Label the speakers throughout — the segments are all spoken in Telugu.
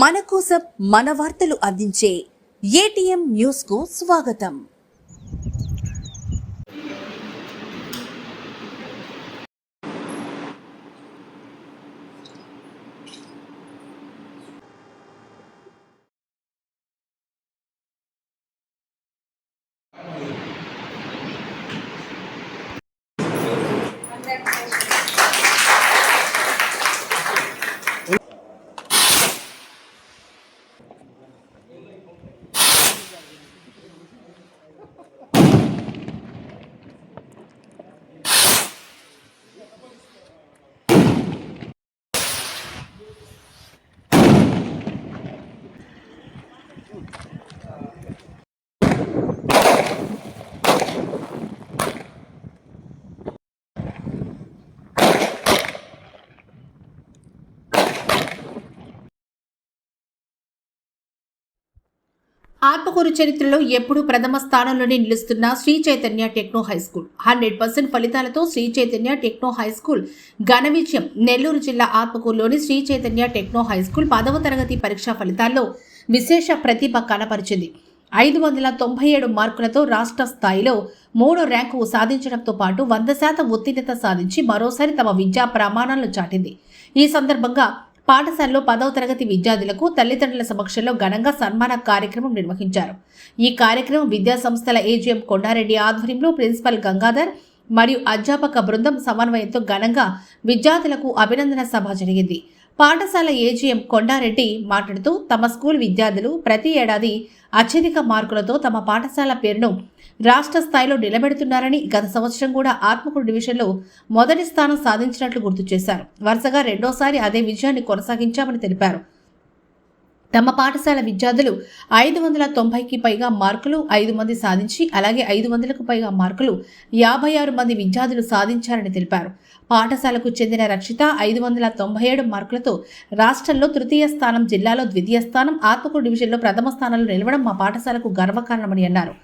Speaker 1: మన కోసం మన వార్తలు అందించే ఏటీఎం న్యూస్ కు స్వాగతం.
Speaker 2: ఆత్మకూరు చరిత్రలో ఎప్పుడూ ప్రథమ స్థానంలోనే నిలుస్తున్న Shri Chaitanya techno high school 100% ఫలితాలతో Shri Chaitanya techno high school ఘన విజయం. నెల్లూరు జిల్లా ఆత్మకూరులోని Shri Chaitanya techno high school 10వ తరగతి పరీక్షా ఫలితాల్లో విశేష ప్రతిభ కనపరిచింది. 597 మార్కులతో రాష్ట్ర స్థాయిలో 3వ ర్యాంకు సాధించడంతో పాటు 100% ఉత్తీర్ణత సాధించి మరోసారి తమ విద్యా ప్రమాణాలను చాటింది. ఈ సందర్భంగా పాఠశాలలో 10వ తరగతి విద్యార్థులకు తల్లిదండ్రుల సమక్షంలో ఘనంగా సన్మాన కార్యక్రమం నిర్వహించారు. ఈ కార్యక్రమం విద్యా సంస్థల ఏజీఎం కొండారెడ్డి ఆధ్వర్యంలో ప్రిన్సిపల్ గంగాధర్ మరియు అధ్యాపక బృందం సమన్వయంతో ఘనంగా విద్యార్థులకు అభినందన సభ జరిగింది. పాఠశాల ఏజీఎం కొండారెడ్డి మాట్లాడుతూ తమ స్కూల్ విద్యార్థులు ప్రతి ఏడాది అత్యధిక మార్కులతో తమ పాఠశాల పేరును రాష్ట్ర స్థాయిలో నిలబెడుతున్నారని, గత సంవత్సరం కూడా ఆత్మకూరు డివిజన్లో మొదటి స్థానం సాధించినట్లు గుర్తు చేశారు. వరుసగా రెండోసారి అదే విజయాన్ని కొనసాగించామని తెలిపారు. తమ పాఠశాల విద్యార్థులు 590కి పైగా మార్కులు 5 మంది సాధించి, అలాగే 500కు పైగా మార్కులు 56 మంది విద్యార్థులు సాధించారని తెలిపారు. పాఠశాలకు చెందిన రక్షిత 597 మార్కులతో రాష్ట్రంలో తృతీయ స్థానం, జిల్లాలో ద్వితీయ స్థానం, ఆత్మకూరు డివిజన్లో ప్రథమ స్థానంలో నిలవడం మా పాఠశాలకు గర్వకారణమని అన్నారు.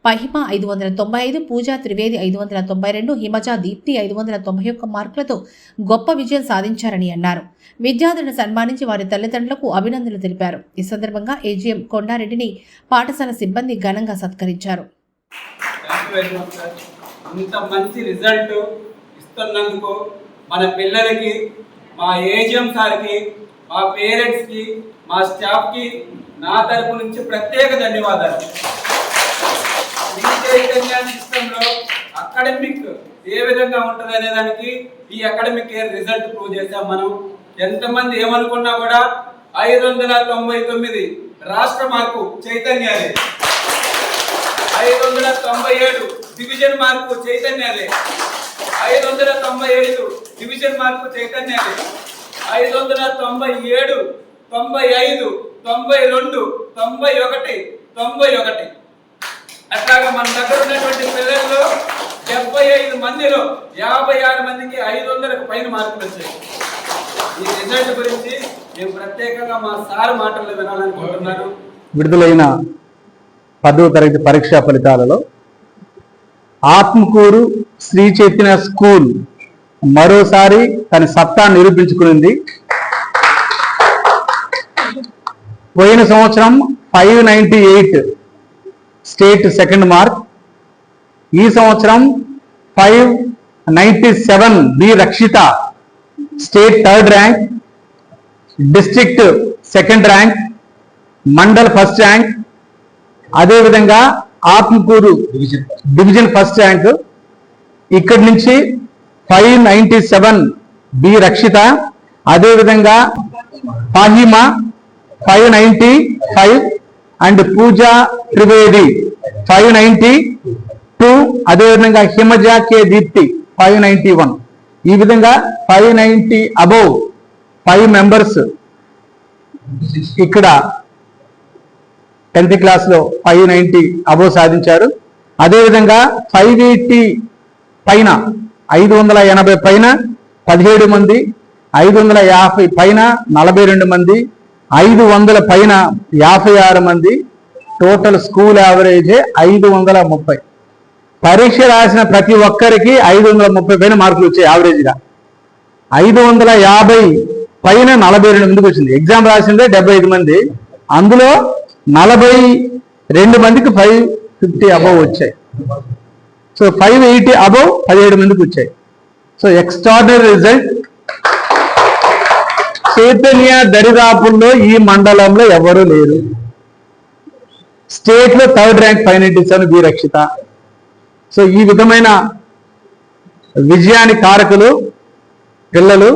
Speaker 2: పహిమ 595, పూజా త్రివేది 592, హిమజ దీప్తి 591 మార్కులతో గొప్ప విజయం సాధించారని అన్నారు. విద్యార్థులను సన్మానించి వారి తల్లిదండ్రులకు అభినందనలు తెలిపారు. ఈ సందర్భంగా ఏజీఎం కొండారెడ్డిని పాఠశాల సిబ్బంది ఘనంగా సత్కరించారు.
Speaker 3: ఇస్తున్నందుకు మన పిల్లలకి, మా ఏజీఎం సార్కి, మా పేరెంట్స్కి, మా స్టాఫ్కి నా తరపు నుంచి ప్రత్యేక ధన్యవాదాలు. శ్రీ చైతన్య సిస్టంలో అకాడమిక్ ఏ విధంగా ఉంటుంది అనే దానికి ఈ అకాడమిక్ ఇయర్ రిజల్ట్ ప్రూవ్ చేసాం. మనం ఎంతమంది ఏమనుకున్నా కూడా 599 రాష్ట్ర మార్కు చైతన్యాలే, 597 డివిజన్ మార్కు చైతన్యాలే, 595 డివిజన్ మార్కు చైతన్యాలే, 597, 95, 92, 91, 91. అట్లాగా మన దగ్గర ఉన్నటువంటి పిల్లల్లో 75 మందిలో 56 మందికి 500కు పైన మార్కులు వచ్చాయి. ఈ రిజల్ట్ గురించి నేను ప్రత్యేకంగా మా సార్ మాటల్లో వినాలనుకుంటున్నాను.
Speaker 4: విడుదలైన 10వ తరగతి పరీక్షా ఫలితాలలో ఆత్మకూరు శ్రీ చైతన్య స్కూల్ మరోసారి తన సత్తా నిరూపించుకునింది. పోయిన సంవత్సరం 598 స్టేట్ సెకండ్ మార్క్, ఈ సంవత్సరం 597 B Rakshitha state third rank, district second rank, mandal first rank, అదేవిధంగా ఆత్మకూరు డివిజన్ ఫస్ట్ ర్యాంక్. ఇక్కడి నుంచి 597 బి రక్షిత, అదేవిధంగా ఫాహిమ 595 అండ్ పూజా త్రివేది 592, అదేవిధంగా హిమజ కే దీప్తి 591. ఈ విధంగా 590 అబౌవ్ 5 మెంబర్స్ ఇక్కడ 10th క్లాస్లో 590 అబౌవ్ సాధించారు. అదేవిధంగా 580 పైన 580 పైన 17 మంది, 550 పైన 42 మంది, 500 పైన 56 మంది, టోటల్ స్కూల్ యావరేజ్ 530. పరీక్ష రాసిన ప్రతి ఒక్కరికి 530 పైన మార్కులు వచ్చాయి యావరేజ్గా. 550 పైన 42 మందికి వచ్చింది. ఎగ్జామ్ రాసిందే 75 మంది, అందులో 42 మందికి 550 అబవ్ వచ్చాయి. సో 580 అబవ్ 17 మందికి వచ్చాయి. So extraordinary result. చైతన్య దరిదాపుల్లో ఈ మండలంలో ఎవరు లేరు. స్టేట్ లో 3rd ర్యాంక్ 597 బి రక్షిత. సో ఈ విధమైన విజయానికి కారకులు పిల్లలు,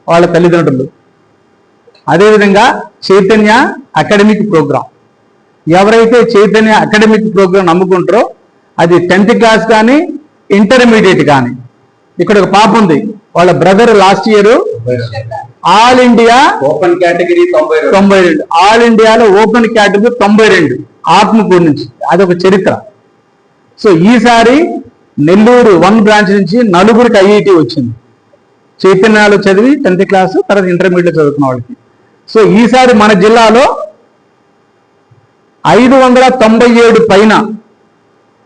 Speaker 4: వాళ్ళ తల్లిదండ్రులు. అదేవిధంగా చైతన్య అకాడమిక్ ప్రోగ్రాం, ఎవరైతే చైతన్య అకాడమిక్ ప్రోగ్రాం నమ్ముకుంటారో అది 10th క్లాస్ కానీ ఇంటర్మీడియట్ కానీ. ఇక్కడ ఒక పాప ఉంది, వాళ్ళ brother last year all India
Speaker 3: open category
Speaker 4: 92, all ఇండియాలో ఓపెన్ కేటగిరీ 92 ఆత్మకూరు నుంచి. అదొక చరిత్ర. సో ఈసారి నెల్లూరు 1 బ్రాంచ్ నుంచి 4 ఐఐటి వచ్చింది. చైతన్యాలు చదివి 10th క్లాస్, తర్వాత ఇంటర్మీడియట్ చదువుకున్న వాళ్ళకి. సో ఈసారి మన జిల్లాలో 597 పైన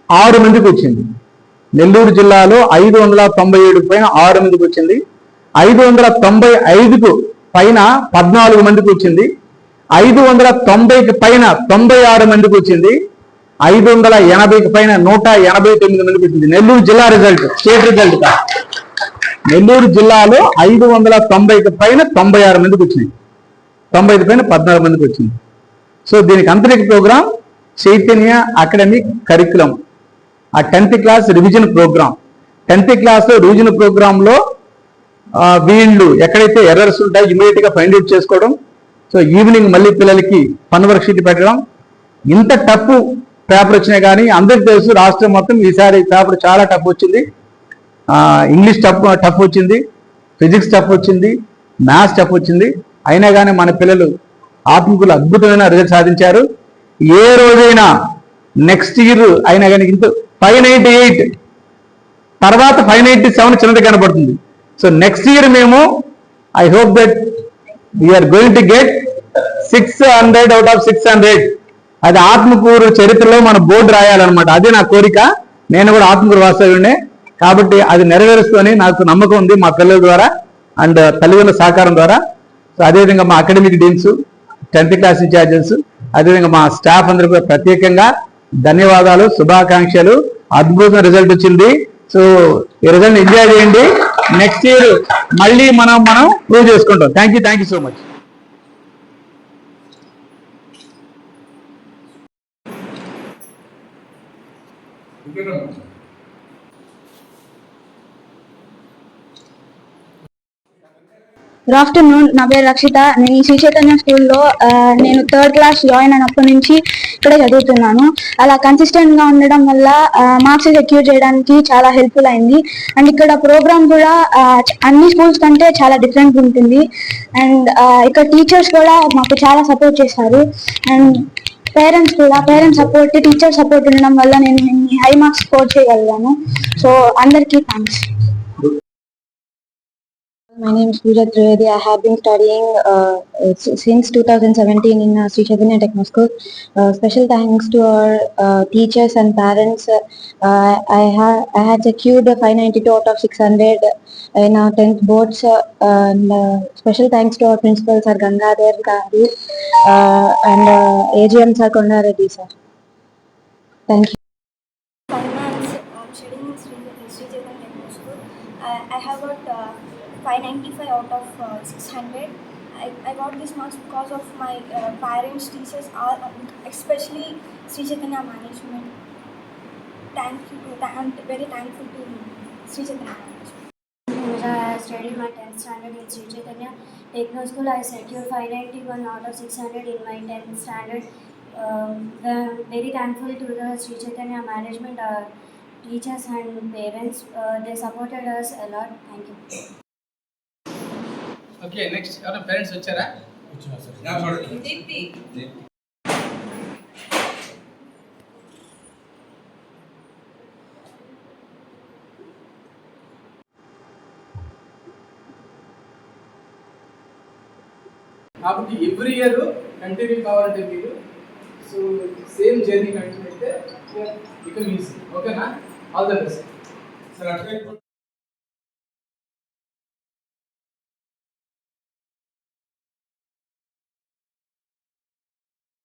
Speaker 4: 6 మందికి వచ్చింది. నెల్లూరు జిల్లాలో 597 పైన 6 మందికి వచ్చింది. 595కు పైన 14 మందికి వచ్చింది. 590కి పైన 96 మందికి వచ్చింది. 580కి పైన 189 మందికి వచ్చింది. నెల్లూరు జిల్లా రిజల్ట్, స్టేట్ రిజల్ట్ కాదు. నెల్లూరు జిల్లాలో 590కి పైన 96 మందికి వచ్చినాయి. 95 పైన 14 మందికి వచ్చింది. సో దీనికి అంతరిక ప్రోగ్రాం చైతన్య అకాడమిక్ కరికులం. ఆ 10th class revision program. 10th class revision ప్రోగ్రాంలో వీళ్ళు ఎక్కడైతే ఎర్రర్స్ ఉంటాయో ఇమీడియట్ గా ఫైండ్ అవుట్ చేసుకోవడం. సో ఈవినింగ్ మళ్ళీ పిల్లలకి ఫన్ వర్క్ షీట్ పెట్టడం. ఇంత టఫ్ పేపర్ వచ్చినాయి కానీ అందరికి తెలుసు రాష్ట్రం మొత్తం ఈసారి పేపర్ చాలా టఫ్ వచ్చింది. ఇంగ్లీష్ టఫ్ వచ్చింది, ఫిజిక్స్ టఫ్ వచ్చింది, మ్యాథ్స్ టఫ్ వచ్చింది. అయినా కానీ మన పిల్లలు ఆత్మకులు అద్భుతమైన రిజల్ట్ సాధించారు. ఏ రోజైనా నెక్స్ట్ ఇయర్ అయినా కానీ ఇంత 598 తర్వాత 597 చిన్నది కనబడుతుంది. సో నెక్స్ట్ ఇయర్ మేము I hope that we are going to get 600 out of 600. అది ఆత్మకూరు చరిత్రలో మన బోర్డు రాయాలన్నమాట. అదే నా కోరిక. నేను కూడా ఆత్మకూరు వాస్తవ్యుడే కాబట్టి అది నెరవేరుస్తూనే నాకు నమ్మకం ఉంది మా పిల్లల ద్వారా అండ్ తల్లిదండ్రుల సహకారం ద్వారా. సో అదేవిధంగా మా academic deans, 10th class in-charges, అదేవిధంగా మా స్టాఫ్ అందరూ కూడా ప్రత్యేకంగా ధన్యవాదాలు, శుభాకాంక్షలు. అద్భుతమైన రిజల్ట్ వచ్చింది. సో ఈ రిజల్ట్ ఎంజాయ్ చేయండి. నెక్స్ట్ ఇయర్ మళ్ళీ మనం ప్రూవ్ చేసుకుంటాం. Thank you so much.
Speaker 5: Good afternoon. నా పేరు రక్షిత. నేను ఈ శ్రీ చైతన్య స్కూల్లో నేను 3rd క్లాస్ జాయిన్ అయినప్పటి నుంచి ఇక్కడే చదువుతున్నాను. అలా కన్సిస్టెంట్ గా ఉండడం వల్ల మార్క్స్ సెక్యూర్ చేయడానికి చాలా హెల్ప్ఫుల్ అయింది. అండ్ ఇక్కడ ప్రోగ్రామ్ కూడా అన్ని స్కూల్స్ కంటే చాలా డిఫరెంట్ ఉంటుంది. అండ్ ఇక్కడ టీచర్స్ కూడా మాకు చాలా సపోర్ట్ చేశారు. And parents support, teacher support ఉండడం వల్ల నేను హై మార్క్స్ స్కోర్ చేయగలిగాను. సో అందరికీ thanks. My name is Pooja Trivedi. I have been studying since 2017 in Sri Chaitanya Techno School. Special thanks to our teachers and parents. I had secured 592 out of 600 in our 10th boards. And special thanks to our principal Sir Gangadhar Garu and AGM Sir Konda Reddy sir. Thank you.
Speaker 6: Finance. I'm studying in Sri Chaitanya Techno School. I have got 595 out of 600. I got this marks because of my parents, teachers, especially Sri Chaitanya management. I'm very thankful to Sri Chaitanya management.
Speaker 7: I studied my 10th standard in Sri Chaitanya Techno School. I secured 591 out of 600 in my 10th standard. I'm very thankful to the Sri Chaitanya management, teachers and parents. They supported us a lot. Thank you.
Speaker 8: Okay next ఎవరైనా పేరెంట్స్ వచ్చారా? కాబట్టి ఎవ్రీ ఇయర్ కంటిన్యూ కావాలంటే మీరు సో సేమ్ జర్నీ కంటిన్యూ అయితే ఇక ఈజీ. ఓకేనా? All the best.